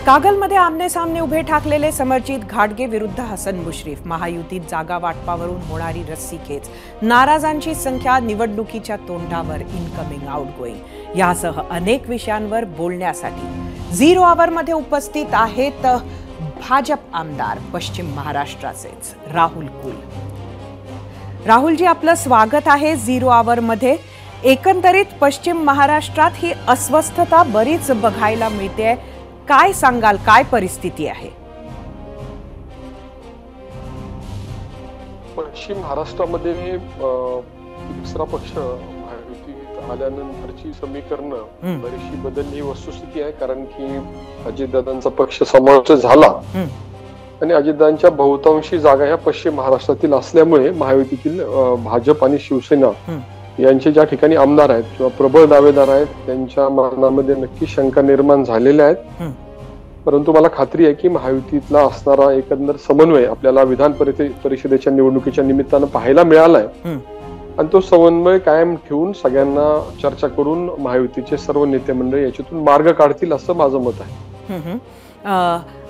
कागलमध्ये आमने सामने उभे ठाकलेले समरजित घाटगे विरुद्ध हसन मुश्रीफ. महायुतीत जागा वाटपावरून होणारी रस्सीखेच, नाराजांची संख्या, निवडणुकीच्या तोंडावर इनकमिंग आउटगोईंग यासह अनेक विषयांवर बोलण्यासाठी झिरो आवरमध्ये उपस्थित आहेत भाजप आमदार पश्चिम महाराष्ट्राचेच राहुल कुल. राहुलजी, आपलं स्वागत आहे झिरो आवरमध्ये. एकंदरीत पश्चिम महाराष्ट्रात ही अस्वस्थता बरीच बघायला मिळते. काय सांगाल, काय परिस्थिती आहे? पश्चिम महाराष्ट्रामध्ये दुसरा पक्ष महायुतीत आल्यानंतरची समीकरणं बरीचशी बदलली वस्तुस्थिती आहे. कारण की अजितदादांचा पक्ष समाविष्ट झाला आणि अजितदादांच्या बहुतांशी जागा ह्या पश्चिम महाराष्ट्रातील असल्यामुळे महायुतीतील भाजप आणि शिवसेना यांचे ज्या ठिकाणी आमदार आहेत किंवा प्रबळ दावेदार आहेत त्यांच्या मनामध्ये नक्की शंका निर्माण झालेल्या आहेत. परंतु मला खात्री आहे की महायुतीतला असणारा एकंदर समन्वय आपल्याला विधान परिषदेच्या निवडणुकीच्या निमित्तानं पाहायला मिळालाय आणि तो समन्वय कायम ठेवून सगळ्यांना चर्चा करून महायुतीचे सर्व नेते मंडळी याच्यातून मार्ग काढतील असं माझं मत आहे.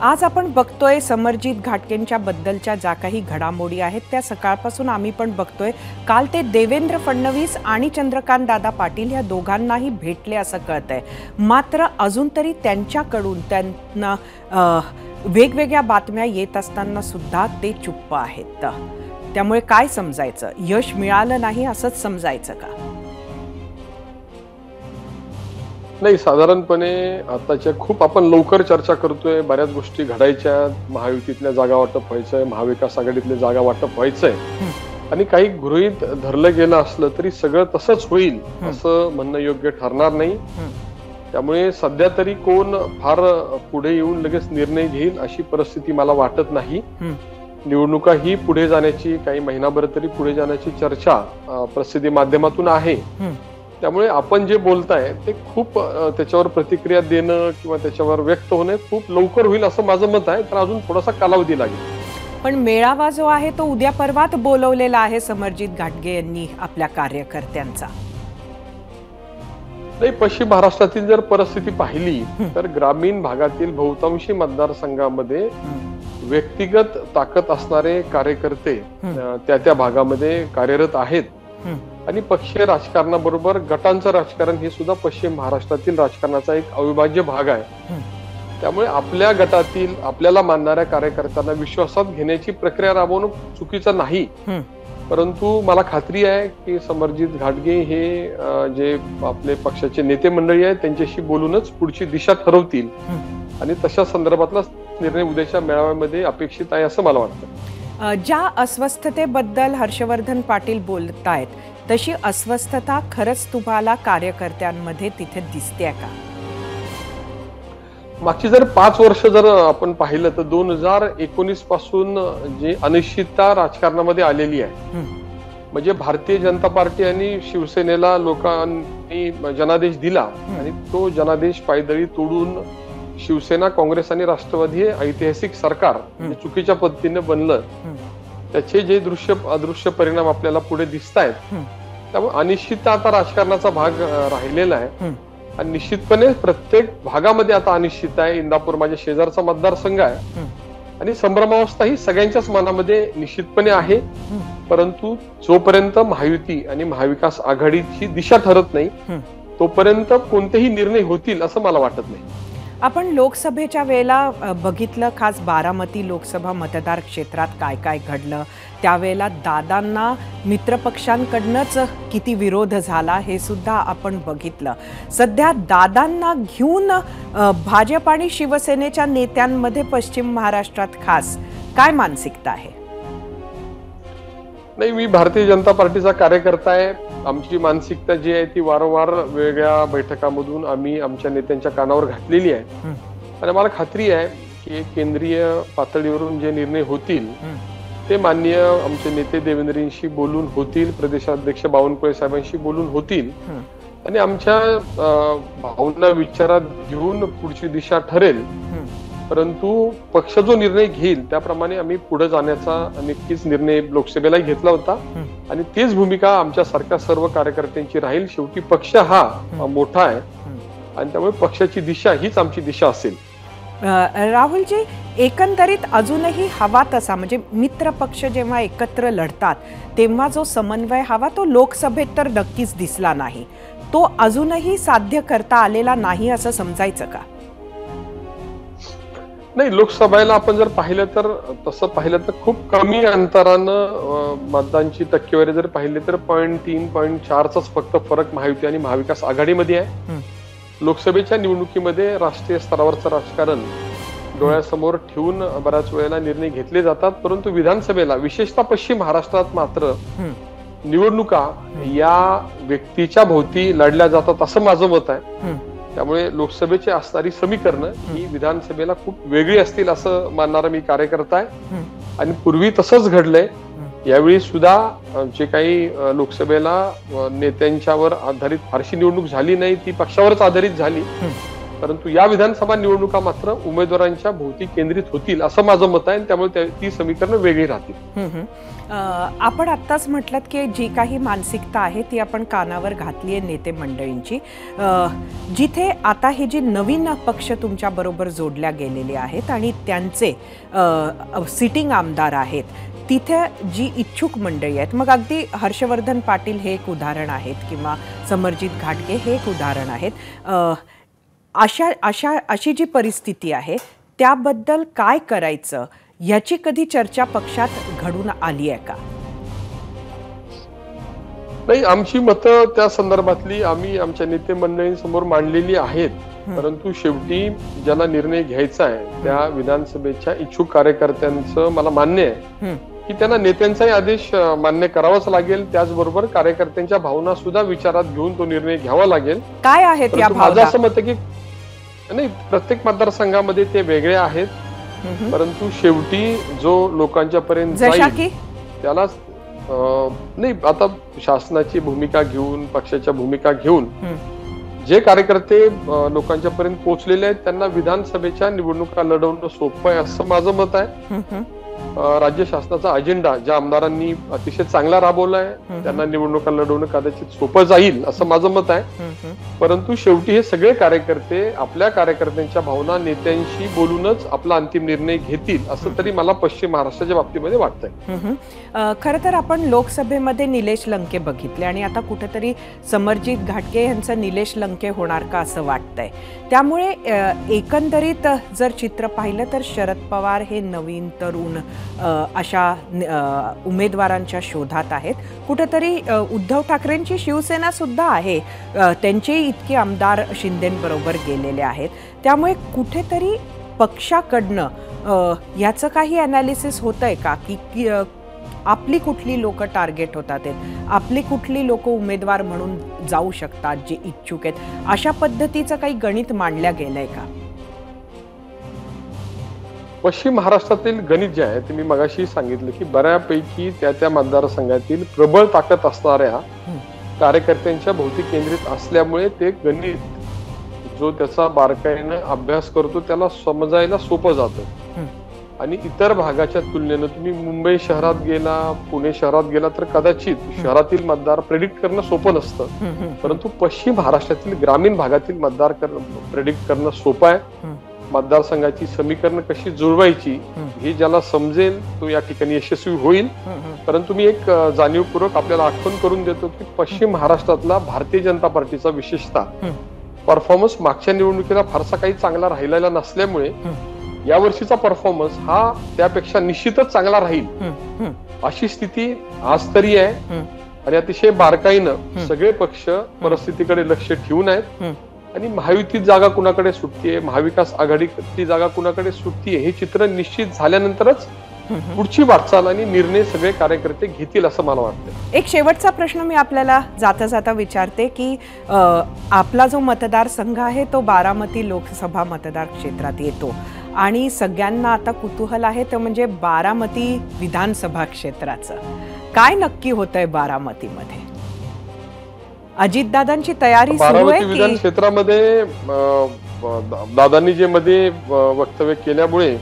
आज आपण बघतोय समरजित घाटगेंच्या बद्दलच्या ज्या काही घडामोडी आहेत त्या सकाळपासून आम्ही पण बघतोय. काल ते देवेंद्र फडणवीस आणि चंद्रकांत दादा पाटील या दोघांनाही भेटले असं कळतंय. मात्र अजून तरी त्यांच्याकडून त्यांना वेगवेगळ्या बातम्या येत असताना सुद्धा ते चुप्प आहेत. त्यामुळे काय समजायचं, यश मिळालं नाही असंच समजायचं का? नाही, साधारणपणे आताच्या खूप आपण लवकर चर्चा करतोय. बऱ्याच गोष्टी घडायच्या, महायुतीतल्या जागा वाटप व्हायचंय, महाविकास आघाडीतले जागा वाटप व्हायचंय आणि काही गृहीत धरलं गेलं असलं तरी सगळं तसंच होईल असं म्हणणं योग्य ठरणार नाही. त्यामुळे सध्या तरी कोण फार पुढे येऊन लगेच निर्णय घेईल अशी परिस्थिती मला वाटत नाही. निवडणुका ही पुढे जाण्याची, काही महिनाभर तरी पुढे जाण्याची चर्चा प्रसिद्धी माध्यमातून आहे. त्यामुळे आपण जे बोलताय ते खूप त्याच्यावर प्रतिक्रिया देणं किंवा त्याच्यावर व्यक्त होणे खूप लवकर होईल असं माझं मत आहे. तर अजून थोडासा कालावधी लागेल. पण मेळावा जो आहे तो उद्या परवात बोलवलेला आहे समरजित घाटगे यांनी आपल्या कार्यकर्त्यांचा. नाही, पश्चिम महाराष्ट्रातील जर परिस्थिती पाहिली तर ग्रामीण भागातील बहुतांशी मतदारसंघामध्ये व्यक्तिगत ताकद असणारे कार्यकर्ते त्या भागामध्ये कार्यरत आहेत आणि पक्षीय राजकारणाबरोबर गटांचं राजकारण हे सुद्धा पश्चिम महाराष्ट्रातील राजकारणाचा एक अविभाज्य भाग आहे. त्यामुळे आपल्या गटातील आपल्याला मानणाऱ्या कार्यकर्त्यांना विश्वासात घेण्याची प्रक्रिया राबवणं चुकीचं नाही. परंतु मला खात्री आहे की समरजित घाटगे हे जे आपले पक्षाचे नेते मंडळी आहेत त्यांच्याशी बोलूनच पुढची दिशा ठरवतील आणि तशा संदर्भातला निर्णय उद्याच्या मेळाव्यामध्ये अपेक्षित आहे असं मला वाटतं. ज्या अस्वस्थतेबद्दल हर्षवर्धन पाटील बोलतायत तशी अस्वस्थता खरंच तुम्हाला कार्यकर्त्यांमध्ये तिथे दिसते का? मागची जर 5 वर्ष जर आपण पाहिलं तर 2019 पासून जी अनिश्चितता राजकारणामध्ये आलेली आहे, म्हणजे भारतीय जनता पार्टी आणि शिवसेनेला लोकांनी जनादेश दिला आणि तो जनादेश पायदळी तोडून शिवसेना, काँग्रेस आणि राष्ट्रवादी हे ऐतिहासिक सरकार चुकीच्या पद्धतीने बनलं. त्याचे जे अदृश्य परिणाम आपल्याला पुढे दिसत आहेत. त्यामुळे अनिश्चितता आता राजकारणाचा भाग राहिलेला आहे आणि निश्चितपणे प्रत्येक भागामध्ये आता अनिश्चितता आहे. इंदापूर माझ्या शेजारचा मतदारसंघ आहे आणि संभ्रमावस्था ही सगळ्यांच्याच मनामध्ये निश्चितपणे आहे. परंतु जोपर्यंत महायुती आणि महाविकास आघाडीची दिशा ठरत नाही तोपर्यंत कोणतेही निर्णय होतील असं मला वाटत नाही. आपण लोकसभेच्या वेळेला बघितलं, खास बारामती लोकसभा मतदार क्षेत्रात काय काय घडलं. त्यावेळेला दादांना मित्रपक्षांकडनंच किती विरोध झाला हे सुद्धा आपण बघितलं. सध्या दादांना घेऊन भाजप आणि शिवसेनेच्या नेत्यांमध्ये पश्चिम महाराष्ट्रात खास काय मानसिकता आहे? नाही, मी भारतीय जनता पार्टीचा कार्यकर्ता आहे. आमची मानसिकता जी आहे ती वारंवार वेगळ्या बैठकांमधून आम्ही आमच्या नेत्यांच्या कानावर घातलेली आहे आणि मला खात्री आहे की केंद्रीय पातळीवरून जे निर्णय होतील ते माननीय आमचे नेते देवेंद्रजींशी बोलून होतील, प्रदेशाध्यक्ष बावनकुळे साहेबांशी बोलून होतील आणि आमच्या भावना विचारात घेऊन पुढची दिशा ठरेल. परंतु पक्ष जो निर्णय घेईल त्याप्रमाणे आम्ही पुढे जाण्याचा नक्कीच निर्णय लोकसभेला घेतला होता आणि तीच भूमिका आमच्या सारख्या सर्व कार्यकर्त्यांची राहील. शेवटी पक्ष हा मोठा आहे आणि त्यामुळे पक्षाची दिशा हीच आमची दिशा असेल. राहुलजी, एकंदरीत अजूनही हवा तसा म्हणजे मित्र पक्ष जेव्हा एकत्र लढतात तेव्हा जो समन्वय हवा तो लोकसभेत तर नक्कीच दिसला नाही, तो अजूनही साध्य करता आलेला नाही असं समजायचं का? नाही, लोकसभेला आपण जर पाहिलं तर तसं पाहिलं तर खूप कमी अंतरानं मतदानची टक्केवारी जर पाहिली तर 0.3 0.4च फक्त फरक महायुती आणि महाविकास आघाडीमध्ये आहे. लोकसभेच्या निवडणुकीमध्ये राष्ट्रीय स्तरावरचं राजकारण डोळ्यासमोर ठेवून बऱ्याच वेळेला निर्णय घेतले जातात, परंतु विधानसभेला विशेषतः पश्चिम महाराष्ट्रात मात्र निवडणुका या व्यक्तीच्या भोवती लढल्या जातात असं माझं मत आहे. त्यामुळे लोकसभेची असणारी समीकरणं ही विधानसभेला खूप वेगळी असतील असं मानणारा मी कार्यकर्ता आहे. आणि पूर्वी तसंच घडलंय. यावेळी सुद्धा जे काही लोकसभेला नेत्यांच्यावर आधारित फारशी निवडणूक झाली नाही, ती पक्षावरच आधारित झाली, परंतु या विधानसभा निवडणुका मात्र उमेदवारांच्या भोवती केंद्रित होतील असं माझं मत आहे. त्यामुळे ती समीकरणं वेगळी राहतील. आपण आत्ताच म्हटलं की जी काही मानसिकता आहे ती आपण कानावर घातली आहे नेते मंडळींची. जिथे आता हे जी नवीन पक्ष तुमच्या बरोबर जोडल्या गेलेले आहेत आणि त्यांचे सिटिंग आमदार आहेत, तिथे जी इच्छुक मंडळी आहेत, मग अगदी हर्षवर्धन पाटील हे एक उदाहरण आहेत किंवा समरजित घाटगे हे एक उदाहरण आहेत. अशी जी परिस्थिती आहे त्याबद्दल काय करायचं याची कधी चर्चा पक्षात घडून आली आहे का? नाही, आमची मतं त्या संदर्भातली आम्ही आमच्या नेते मंडळींसमोर मांडलेली आहेत, परंतु शेवटी ज्याला निर्णय घ्यायचा आहे त्या विधानसभेच्या इच्छुक कार्यकर्त्यांचं मला मान्य आहे की त्यांना नेत्यांचाही आदेश मान्य करावाच लागेल, त्याचबरोबर कार्यकर्त्यांच्या भावना सुद्धा विचारात घेऊन तो निर्णय घ्यावा लागेल. काय आहेत या भावना? माझं असं मत आहे की नाही, प्रत्येक मतदारसंघामध्ये ते वेगळे आहेत, परंतु शेवटी जो लोकांच्या पर्यंत जाईल त्यालाच नाही. आता शासनाची भूमिका घेऊन, पक्षाच्या भूमिका घेऊन जे कार्यकर्ते लोकांच्या पर्यंत पोहोचलेले आहेत त्यांना विधानसभेच्या निवडणुका लढवणं सोपं आहे असं माझं मत आहे. राज्य शासनाचा अजेंडा ज्या आमदारांनी अतिशय चांगला राबवलाय त्यांना निवडणुका लढवणं कदाचित सोपं जाईल असं माझं मत आहे. परंतु शेवटी हे सगळे कार्यकर्ते आपल्या कार्यकर्त्यांच्या भावना नेत्यांशी बोलूनच आपला अंतिम निर्णय घेतील असं तरी मला पश्चिम महाराष्ट्राच्या बाबतीमध्ये वाटतंय. खरं तर आपण लोकसभेमध्ये निलेश लंके बघितले आणि आता कुठेतरी समरजित घाटगे यांचं निलेश लंके होणार का असं वाटतंय. त्यामुळे एकंदरीत जर चित्र पाहिलं तर शरद पवार हे नवीन तरुण अशा उमेदवारांच्या शोधात आहेत. कुठेतरी उद्धव ठाकरेंची शिवसेना सुद्धा आहे, त्यांचे इतके आमदार शिंदेंबरोबर गेलेले आहेत. त्यामुळे कुठेतरी पक्षाकडनं याचं काही अनालिसिस होतंय का की आपली कुठली लोक टार्गेट होतात, आपली कुठली लोक उमेदवार म्हणून जाऊ शकतात जे इच्छुक आहेत, अशा पद्धतीचं काही गणित मांडल्या गेलंय का? पश्चिम महाराष्ट्रातील गणित जे आहे ते मी मगाशी सांगितलं की बऱ्यापैकी त्या मतदारसंघातील प्रबळ ताकद असणाऱ्या कार्यकर्त्यांच्या भोवती केंद्रित असल्यामुळे ते गणित जो त्याचा बारकाईने अभ्यास करतो त्याला समजायला सोपं जातं. आणि इतर भागाच्या तुलनेनं तुम्ही मुंबई शहरात गेला, पुणे शहरात गेला तर कदाचित शहरातील मतदार प्रेडिक्ट करणं सोपं नसतं, परंतु पश्चिम महाराष्ट्रातील ग्रामीण भागातील मतदार प्रेडिक्ट करणं सोपं आहे. मतदारसंघाची समीकरणं कशी जुळवायची हे ज्याला समजेल तो या ठिकाणी यशस्वी होईल. परंतु मी एक जाणीवपूर्वक आपल्याला आठवण करून देतो की पश्चिम महाराष्ट्रातला भारतीय जनता पार्टीचा विशेषतः परफॉर्मन्स मागच्या निवडणुकीला फारसा काही चांगला राहिलेला नसल्यामुळे यावर्षीचा परफॉर्मन्स हा त्यापेक्षा निश्चितच चांगला राहील अशी स्थिती आज तरी आहे. आणि अतिशय बारकाईनं सगळे पक्ष परिस्थितीकडे लक्ष ठेवून आहेत. आणि महायुतीत जागा कुणाकडे सुटतीये, महाविकास आघाडीची जागा कुणाकडे सुटतीये हे चित्र निश्चित झाल्यानंतरच पुढची वाटचाल आणि निर्णय सगळे कार्यकर्ते घेतील असं मला वाटतं. एक शेवटचा प्रश्न मी आपल्याला जाता जाता विचारते की आपला जो मतदारसंघ आहे तो बारामती लोकसभा मतदार क्षेत्रात येतो आणि सगळ्यांना आता कुतूहल आहे ते म्हणजे बारामती विधानसभा क्षेत्राचं काय नक्की होतंय बारामतीमध्ये? अजितदादांची तयारी सुरू आहे की? विधान क्षेत्रामध्ये दादांनी जे मध्ये वक्तव्य केल्यामुळे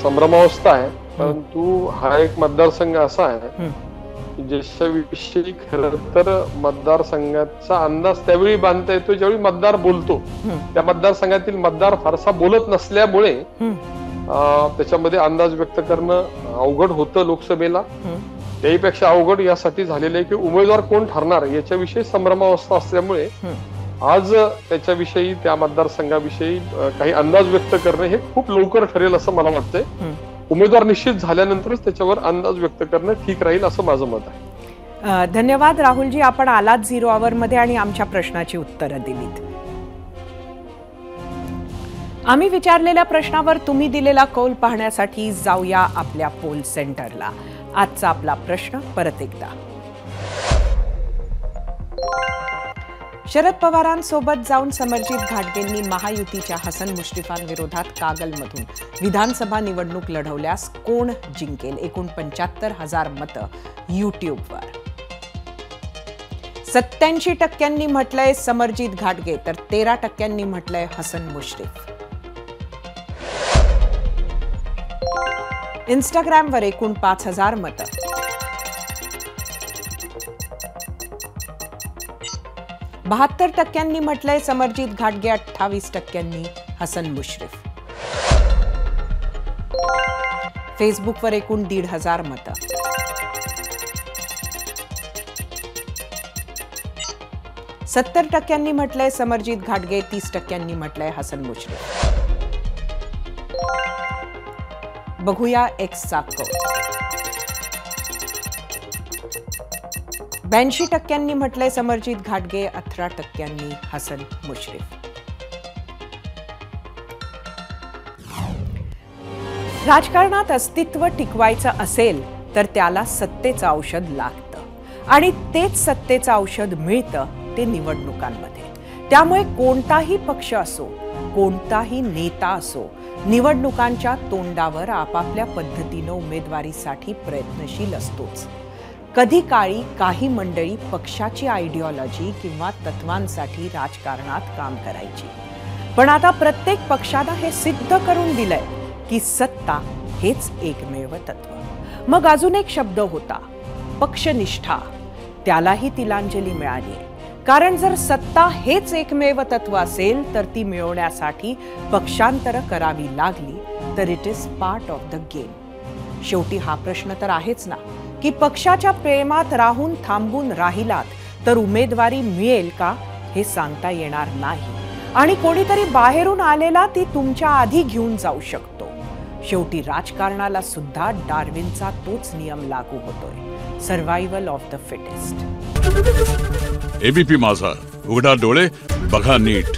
संभ्रमावस्था आहे, परंतु हा एक मतदारसंघ असा आहे ज्याच्याविषयी खरं तर मतदारसंघाचा अंदाज त्यावेळी बांधता येतो ज्यावेळी मतदार बोलतो. त्या मतदारसंघातील मतदार फारसा बोलत नसल्यामुळे त्याच्यामध्ये अंदाज व्यक्त करणं अवघड होतं लोकसभेला. त्याहीपेक्षा अवघड यासाठी झालेलं आहे की उमेदवार कोण ठरणार याच्याविषयी संभ्रमावस्था असल्यामुळे आज त्याच्याविषयी त्या मतदारसंघाविषयी काही अंदाज व्यक्त करणं हे खूप लवकर ठरेल असं मला वाटतंय. उमेदवार निश्चित झाल्यानंतरच त्याच्यावर अंदाज व्यक्त करणं ठीक राहील असं माझं मत आहे. धन्यवाद राहुलजी, आपण आलात 0 आवर मध्ये आणि आमच्या प्रश्नाची उत्तरं दिलीत. आम्ही विचारलेल्या प्रश्नावर तुम्ही दिलेला कौल पाहण्यासाठी जाऊया आपल्या पोल सेंटरला. आजचा आपला प्रश्न परत एकदा. शरद पवारांसोबत जाऊन समरजित घाटगेंनी महायुतीच्या हसन मुश्रीफांविरोधात कागलमधून विधानसभा निवडणूक लढवल्यास कोण जिंकेल? एकूण 75,000 मतं यूट्यूबवर. 87% म्हटलंय समरजित घाटगे तर 13% म्हटलंय हसन मुश्रीफ. इंस्टाग्रामवर एकूण 5,000 मतं. 72% म्हटलंय समरजित घाटगे, 28% हसन मुश्रीफ. फेसबुकवर एकूण 1,500 मतं. सत्तर 70% म्हटलंय समरजित घाटगे, 30% म्हटलंय हसन मुश्रीफ. बघूया एक्सचा कौल. 82% म्हटलंय समरजित घाटगे, 18% हसन मुश्रीफ. राजकारणात अस्तित्व टिकवायचं असेल तर त्याला सत्तेचं औषध लागतं आणि तेच सत्तेचं औषध मिळतं ते निवडणुकांमध्ये. त्यामुळे कोणताही पक्ष असो, कोणताही नेता असो, निवडणुकांच्या तोंडावर आपापल्या पद्धतीनं उमेदवारीसाठी प्रयत्नशील असतोच. कधी काळी काही मंडळी पक्षाची आयडिओलॉजी किंवा तत्वांसाठी राजकारणात काम करायची. पण आता प्रत्येक पक्षानं हे सिद्ध करून दिलंय की सत्ता हेच एकमेव तत्व. मग अजून एक शब्द होता, पक्षनिष्ठा. त्यालाही तिलांजली मिळाली. कारण जर सत्ता हेच एकमेव तत्व असेल तर ती मिळवण्यासाठी पक्षांतर करावी लागली तर it is part of the game. शेवटी हा प्रश्न तर आहेच ना की पक्षाच्या प्रेमात राहून थांबून राहिलात तर उमेदवारी मिळेल का हे सांगता येणार नाही आणि कोणीतरी बाहेरून आलेला ती तुमच्या आधी घेऊन जाऊ शकतो. शेवटी राजकारणाला सुद्धा डार्विनचा तोच नियम लागू होतोय, survival of the fittest. ABP माझा, उघडा डोळे बघा नीट.